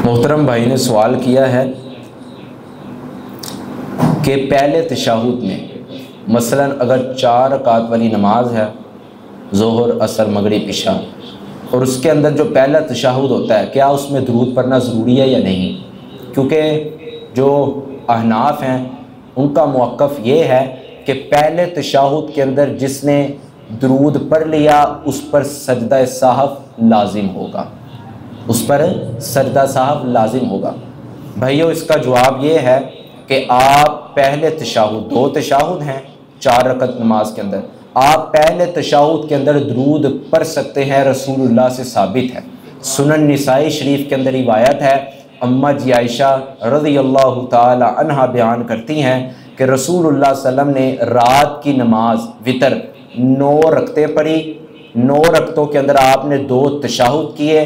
मोहतरम भाई ने सवाल किया है कि पहले तशहुद में मसलन अगर 4 रकात वाली नमाज है, ज़ोहर असर मगरिब इशा, और उसके अंदर जो पहला तशहुद होता है, क्या उसमें दुरूद पढ़ना ज़रूरी है या नहीं? क्योंकि जो अहनाफ हैं उनका मौक़िफ़ ये है कि पहले तशहुद के अंदर जिसने दुरूद पढ़ लिया उस पर सजदा साहब लाजिम होगा, उस पर सजदा साहब लाजिम होगा। भाइयों, इसका जवाब ये है कि आप पहले तशहुद, 2 तशहुद हैं 4 रकत नमाज के अंदर, आप पहले तशहुद के अंदर दुरूद पढ़ सकते हैं, रसूलुल्लाह से साबित है। सुनन निसाई शरीफ के अंदर रिवायत है, अम्मा जी आयशा रज़ियल्लाहु ताला अन्हा बयान करती हैं कि रसूलुल्लाह सल्लल्लाहु अलैहि वसल्लम ने रात की नमाज वितर 9 रकतें पढ़ी, 9 रकतों के अंदर आपने 2 तशहुद किए,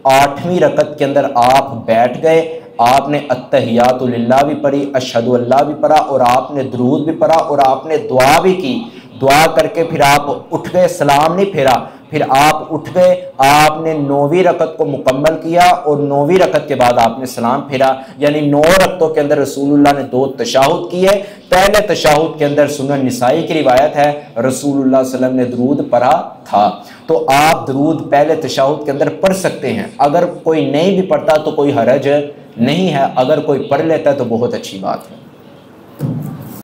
8वीं रकत के अंदर आप बैठ गए, आपने अत्तहियातु लिल्लाह भी पढ़ी, अशहदु अल्लाह भी पढ़ा, और आपने दुरूद भी पढ़ा, और आपने दुआ भी की। दुआ करके फिर आप उठ गए, सलाम नहीं फेरा, फिर आप उठ गए, आपने 9वीं रकत को मुकम्मल किया और 9वीं रकत के बाद आपने सलाम फेरा। यानी 9 रकतों के अंदर रसूलुल्लाह ने 2 तशहुद किए। पहले तशहुद के अंदर सुनन निसाई की रिवायत है, रसूलुल्लाह सल्लल्लाहु अलैहि वसल्लम ने दुरूद पढ़ा था। तो आप दुरूद पहले तशहुद के अंदर पढ़ सकते हैं। अगर कोई नहीं भी पढ़ता तो कोई हरज नहीं है, अगर कोई पढ़ लेता है तो बहुत अच्छी बात है।